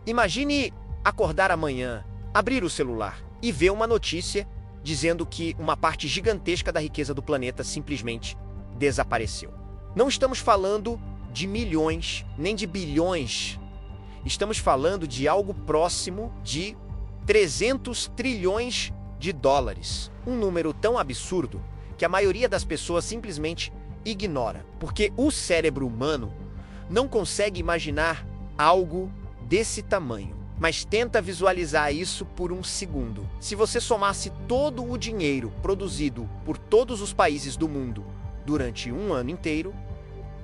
Imagine acordar amanhã, abrir o celular e ver uma notícia dizendo que uma parte gigantesca da riqueza do planeta simplesmente desapareceu. Não estamos falando de milhões, nem de bilhões. Estamos falando de algo próximo de 300 trilhões de dólares. Um número tão absurdo que a maioria das pessoas simplesmente ignora, porque o cérebro humano não consegue imaginar algo desse tamanho. Mas tenta visualizar isso por um segundo. Se você somasse todo o dinheiro produzido por todos os países do mundo durante um ano inteiro,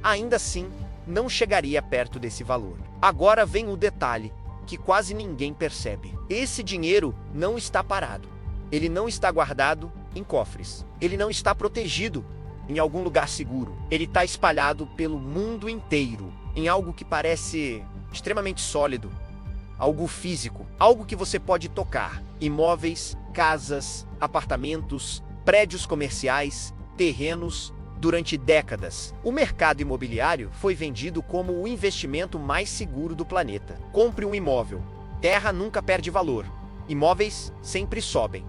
ainda assim não chegaria perto desse valor. Agora vem o detalhe que quase ninguém percebe. Esse dinheiro não está parado. Ele não está guardado em cofres. Ele não está protegido em algum lugar seguro. Ele está espalhado pelo mundo inteiro, em algo que parece extremamente sólido, algo físico, algo que você pode tocar. Imóveis, casas, apartamentos, prédios comerciais, terrenos. Durante décadas, o mercado imobiliário foi vendido como o investimento mais seguro do planeta. Compre um imóvel. Terra nunca perde valor. Imóveis sempre sobem.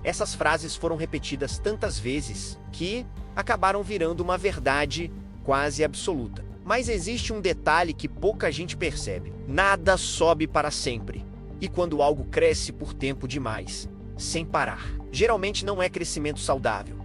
Essas frases foram repetidas tantas vezes que acabaram virando uma verdade quase absoluta. Mas existe um detalhe que pouca gente percebe. Nada sobe para sempre. E quando algo cresce por tempo demais, sem parar, geralmente não é crescimento saudável.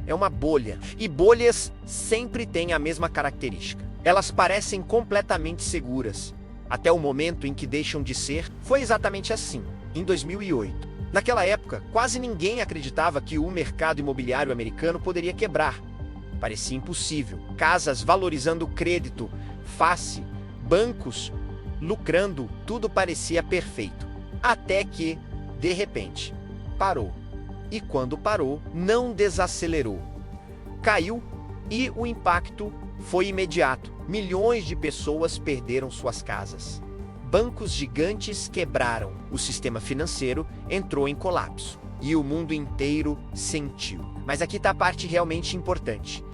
É uma bolha. E bolhas sempre têm a mesma característica. Elas parecem completamente seguras, até o momento em que deixam de ser. Foi exatamente assim, em 2008. Naquela época, quase ninguém acreditava que o mercado imobiliário americano poderia quebrar. Parecia impossível. Casas valorizando crédito, face, bancos lucrando, tudo parecia perfeito. Até que, de repente, parou. E quando parou, não desacelerou. Caiu e o impacto foi imediato. Milhões de pessoas perderam suas casas. Bancos gigantes quebraram. O sistema financeiro entrou em colapso. E o mundo inteiro sentiu. Mas aqui está a parte realmente importante.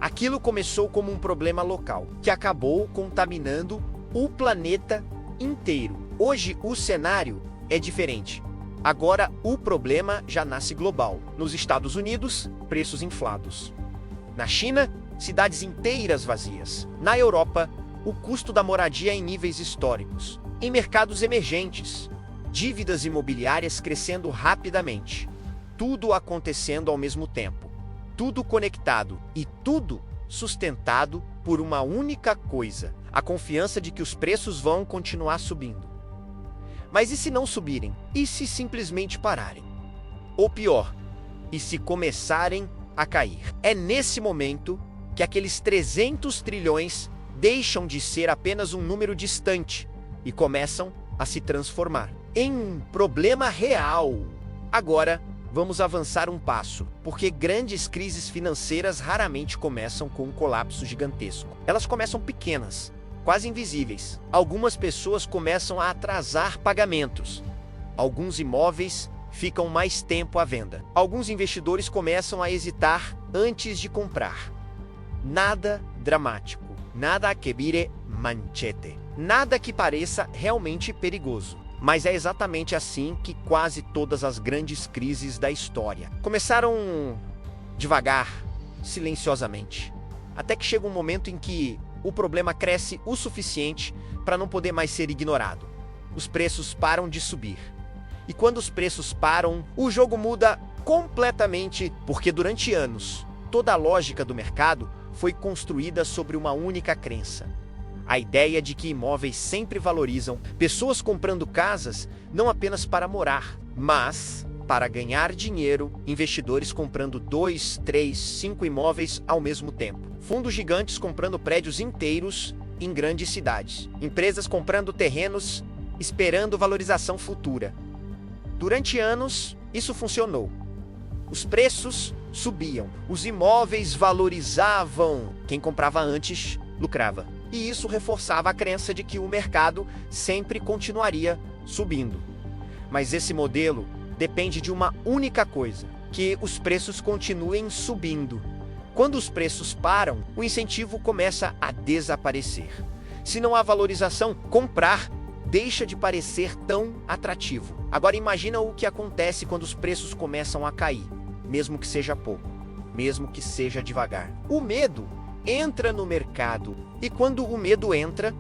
Aquilo começou como um problema local, que acabou contaminando o planeta inteiro. Hoje o cenário é diferente. Agora o problema já nasce global. Nos Estados Unidos, preços inflados. Na China, cidades inteiras vazias. Na Europa, o custo da moradia em níveis históricos. Em mercados emergentes, dívidas imobiliárias crescendo rapidamente. Tudo acontecendo ao mesmo tempo. Tudo conectado e tudo sustentado por uma única coisa: a confiança de que os preços vão continuar subindo. Mas e se não subirem? E se simplesmente pararem? Ou pior, e se começarem a cair? É nesse momento que aqueles 300 trilhões deixam de ser apenas um número distante e começam a se transformar em um problema real. Agora, vamos avançar um passo, porque grandes crises financeiras raramente começam com um colapso gigantesco. Elas começam pequenas, quase invisíveis. Algumas pessoas começam a atrasar pagamentos. Alguns imóveis ficam mais tempo à venda. Alguns investidores começam a hesitar antes de comprar. Nada dramático. Nada que vire manchete. Nada que pareça realmente perigoso. Mas é exatamente assim que quase todas as grandes crises da história começaram devagar, silenciosamente. Até que chega um momento em que o problema cresce o suficiente para não poder mais ser ignorado. Os preços param de subir. E quando os preços param, o jogo muda completamente, porque durante anos, toda a lógica do mercado foi construída sobre uma única crença. A ideia de que imóveis sempre valorizam, pessoas comprando casas não apenas para morar, mas para ganhar dinheiro, investidores comprando 2, 3, 5 imóveis ao mesmo tempo. Fundos gigantes comprando prédios inteiros em grandes cidades. Empresas comprando terrenos, esperando valorização futura. Durante anos, isso funcionou. Os preços subiam, os imóveis valorizavam. Quem comprava antes, lucrava. E isso reforçava a crença de que o mercado sempre continuaria subindo. Mas esse modelo depende de uma única coisa: que os preços continuem subindo. Quando os preços param, o incentivo começa a desaparecer. Se não há valorização, comprar deixa de parecer tão atrativo. Agora imagina o que acontece quando os preços começam a cair, mesmo que seja pouco, mesmo que seja devagar. O medo entra no mercado e quando o medo entra,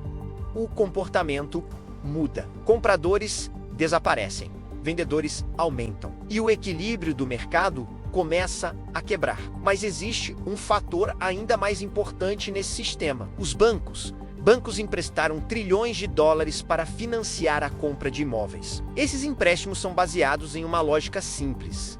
o comportamento muda. Compradores desaparecem, vendedores aumentam e o equilíbrio do mercado começa a quebrar. Mas existe um fator ainda mais importante nesse sistema: os bancos. Bancos emprestaram trilhões de dólares para financiar a compra de imóveis. Esses empréstimos são baseados em uma lógica simples.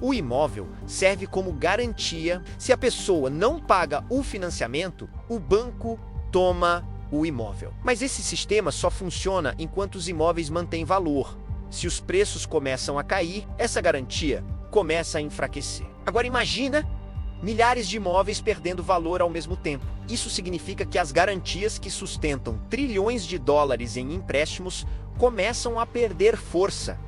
O imóvel serve como garantia. Se a pessoa não paga o financiamento, o banco toma o imóvel. Mas esse sistema só funciona enquanto os imóveis mantêm valor. Se os preços começam a cair, essa garantia começa a enfraquecer. Agora imagina milhares de imóveis perdendo valor ao mesmo tempo. Isso significa que as garantias que sustentam trilhões de dólares em empréstimos começam a perder força.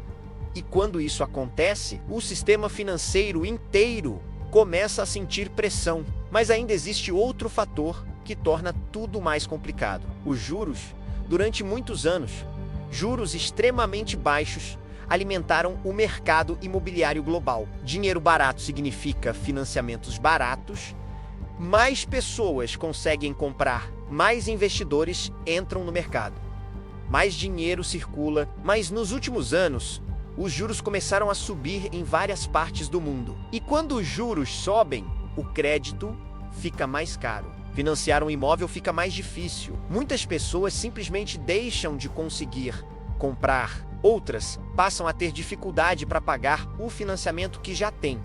E quando isso acontece, o sistema financeiro inteiro começa a sentir pressão. Mas ainda existe outro fator que torna tudo mais complicado: os juros. Durante muitos anos, juros extremamente baixos alimentaram o mercado imobiliário global. Dinheiro barato significa financiamentos baratos, mais pessoas conseguem comprar, mais investidores entram no mercado, mais dinheiro circula. Mas nos últimos anos, os juros começaram a subir em várias partes do mundo. E quando os juros sobem, o crédito fica mais caro. Financiar um imóvel fica mais difícil. Muitas pessoas simplesmente deixam de conseguir comprar. Outras passam a ter dificuldade para pagar o financiamento que já têm.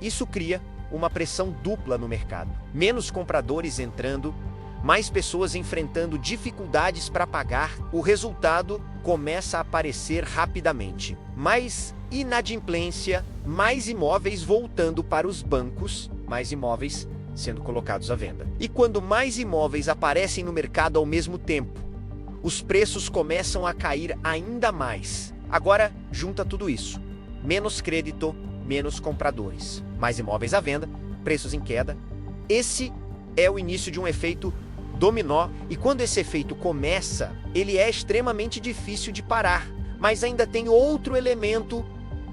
Isso cria uma pressão dupla no mercado. Menos compradores entrando, mais pessoas enfrentando dificuldades para pagar. O resultado começa a aparecer rapidamente: mais inadimplência, mais imóveis voltando para os bancos, mais imóveis sendo colocados à venda. E quando mais imóveis aparecem no mercado ao mesmo tempo, os preços começam a cair ainda mais. Agora, junta tudo isso: menos crédito, menos compradores, mais imóveis à venda, preços em queda. Esse é o início de um efeito dominó, e quando esse efeito começa, ele é extremamente difícil de parar. Mas ainda tem outro elemento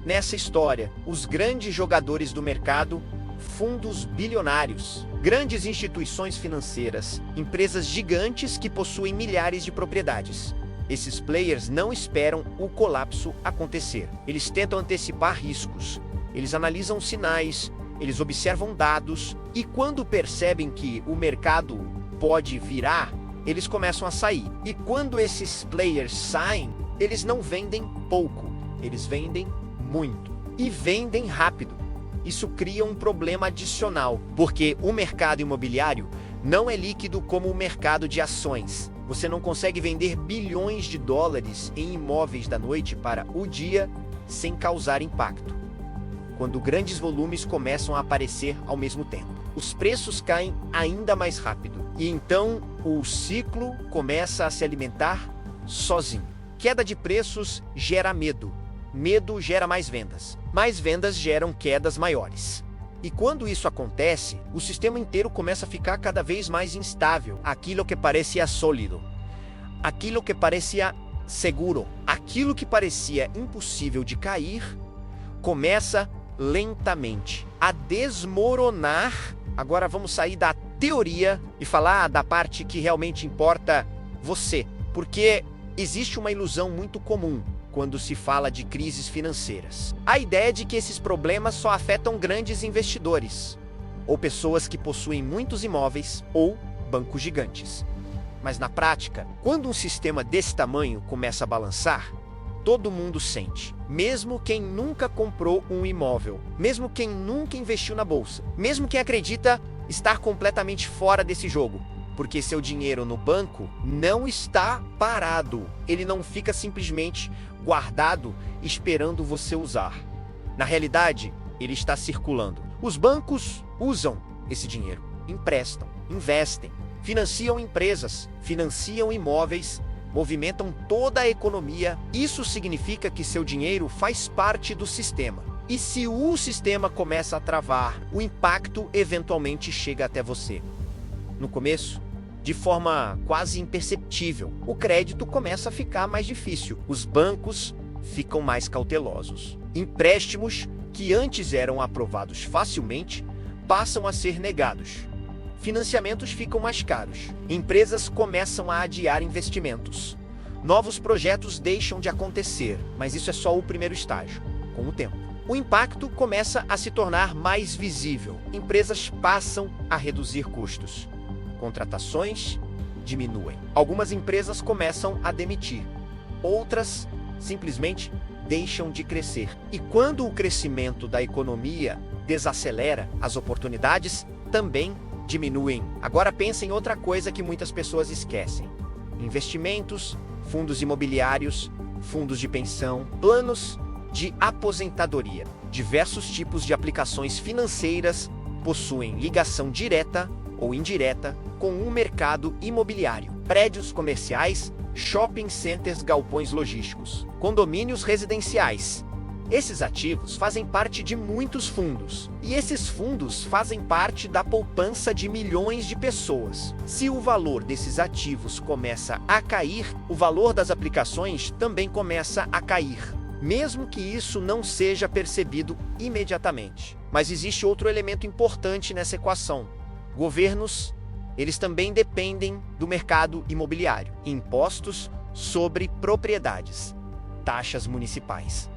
nessa história: os grandes jogadores do mercado, fundos bilionários, grandes instituições financeiras, empresas gigantes que possuem milhares de propriedades. Esses players não esperam o colapso acontecer. Eles tentam antecipar riscos, eles analisam sinais, eles observam dados, e quando percebem que o mercado pode virar, eles começam a sair. E quando esses players saem, eles não vendem pouco, eles vendem muito. E vendem rápido. Isso cria um problema adicional, porque o mercado imobiliário não é líquido como o mercado de ações. Você não consegue vender bilhões de dólares em imóveis da noite para o dia sem causar impacto. Quando grandes volumes começam a aparecer ao mesmo tempo, os preços caem ainda mais rápido. E então o ciclo começa a se alimentar sozinho. Queda de preços gera medo. Medo gera mais vendas geram quedas maiores. E quando isso acontece, o sistema inteiro começa a ficar cada vez mais instável. Aquilo que parecia sólido, aquilo que parecia seguro, aquilo que parecia impossível de cair, começa lentamente a desmoronar. Agora vamos sair da teoria e falar da parte que realmente importa você, porque existe uma ilusão muito comum quando se fala de crises financeiras: a ideia de que esses problemas só afetam grandes investidores, ou pessoas que possuem muitos imóveis, ou bancos gigantes. Mas na prática, quando um sistema desse tamanho começa a balançar, todo mundo sente. Mesmo quem nunca comprou um imóvel, mesmo quem nunca investiu na bolsa, mesmo quem acredita estar completamente fora desse jogo, porque seu dinheiro no banco não está parado. Ele não fica simplesmente guardado esperando você usar. Na realidade, ele está circulando. Os bancos usam esse dinheiro, emprestam, investem, financiam empresas, financiam imóveis, movimentam toda a economia. Isso significa que seu dinheiro faz parte do sistema. E se o sistema começa a travar, o impacto eventualmente chega até você. No começo, de forma quase imperceptível. O crédito começa a ficar mais difícil. Os bancos ficam mais cautelosos. Empréstimos que antes eram aprovados facilmente passam a ser negados. Financiamentos ficam mais caros. Empresas começam a adiar investimentos. Novos projetos deixam de acontecer, mas isso é só o primeiro estágio. Com o tempo, o impacto começa a se tornar mais visível. Empresas passam a reduzir custos. Contratações diminuem. Algumas empresas começam a demitir. Outras simplesmente deixam de crescer. E quando o crescimento da economia desacelera, as oportunidades também diminuem. Agora pense em outra coisa que muitas pessoas esquecem: investimentos, fundos imobiliários, fundos de pensão, planos de aposentadoria. Diversos tipos de aplicações financeiras possuem ligação direta ou indireta com o mercado imobiliário. Prédios comerciais, shopping centers, galpões logísticos, condomínios residenciais. Esses ativos fazem parte de muitos fundos, e esses fundos fazem parte da poupança de milhões de pessoas. Se o valor desses ativos começa a cair, o valor das aplicações também começa a cair, mesmo que isso não seja percebido imediatamente. Mas existe outro elemento importante nessa equação. Governos, eles também dependem do mercado imobiliário. Impostos sobre propriedades, taxas municipais,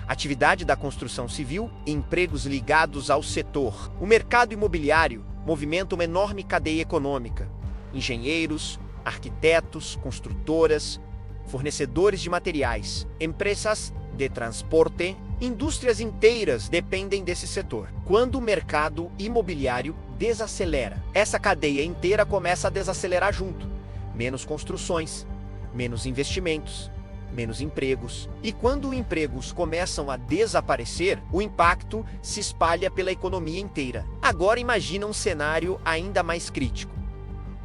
atividade da construção civil e empregos ligados ao setor. O mercado imobiliário movimenta uma enorme cadeia econômica. Engenheiros, arquitetos, construtoras, fornecedores de materiais, empresas de transporte, indústrias inteiras dependem desse setor. Quando o mercado imobiliário desacelera, essa cadeia inteira começa a desacelerar junto. Menos construções, menos investimentos, menos empregos. E quando empregos começam a desaparecer, o impacto se espalha pela economia inteira. Agora imagina um cenário ainda mais crítico: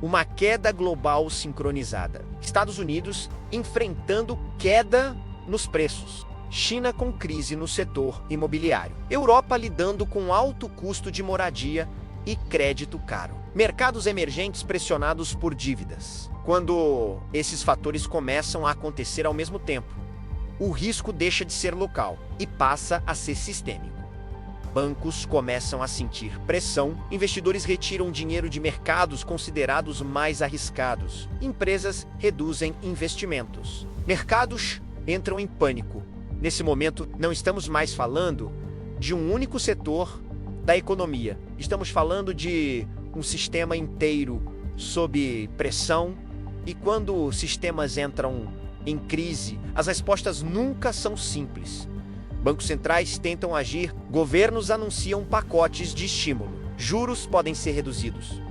uma queda global sincronizada. Estados Unidos enfrentando queda nos preços. China com crise no setor imobiliário. Europa lidando com alto custo de moradia e crédito caro. Mercados emergentes pressionados por dívidas. Quando esses fatores começam a acontecer ao mesmo tempo, o risco deixa de ser local e passa a ser sistêmico. Bancos começam a sentir pressão, investidores retiram dinheiro de mercados considerados mais arriscados, empresas reduzem investimentos, mercados entram em pânico. Nesse momento, não estamos mais falando de um único setor da economia. Estamos falando de um sistema inteiro sob pressão, e quando sistemas entram em crise, as respostas nunca são simples. Bancos centrais tentam agir, governos anunciam pacotes de estímulo, juros podem ser reduzidos,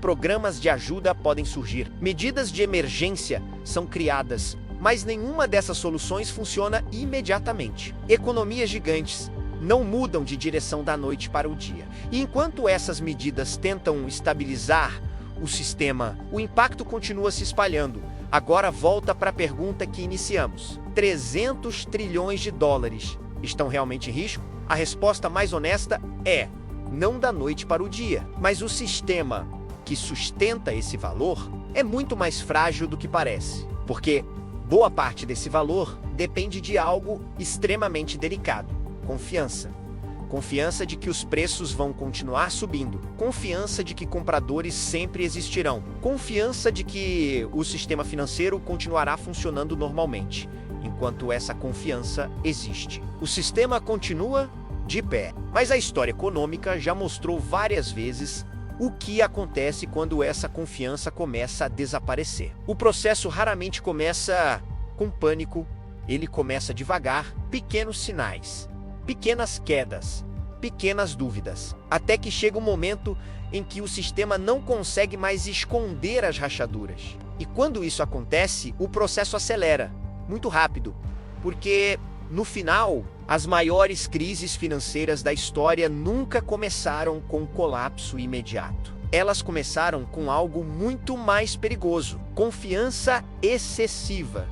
programas de ajuda podem surgir, medidas de emergência são criadas, mas nenhuma dessas soluções funciona imediatamente. Economias gigantes não mudam de direção da noite para o dia. E enquanto essas medidas tentam estabilizar o sistema, o impacto continua se espalhando. Agora volta para a pergunta que iniciamos: 300 trilhões de dólares estão realmente em risco? A resposta mais honesta é: não da noite para o dia. Mas o sistema que sustenta esse valor é muito mais frágil do que parece, porque boa parte desse valor depende de algo extremamente delicado: confiança. Confiança de que os preços vão continuar subindo. Confiança de que compradores sempre existirão. Confiança de que o sistema financeiro continuará funcionando normalmente. Enquanto essa confiança existe, o sistema continua de pé. Mas a história econômica já mostrou várias vezes o que acontece quando essa confiança começa a desaparecer. O processo raramente começa com pânico, ele começa devagar, pequenos sinais, pequenas quedas, pequenas dúvidas, até que chega um momento em que o sistema não consegue mais esconder as rachaduras. E quando isso acontece, o processo acelera, muito rápido, porque no final, as maiores crises financeiras da história nunca começaram com colapso imediato. Elas começaram com algo muito mais perigoso: confiança excessiva.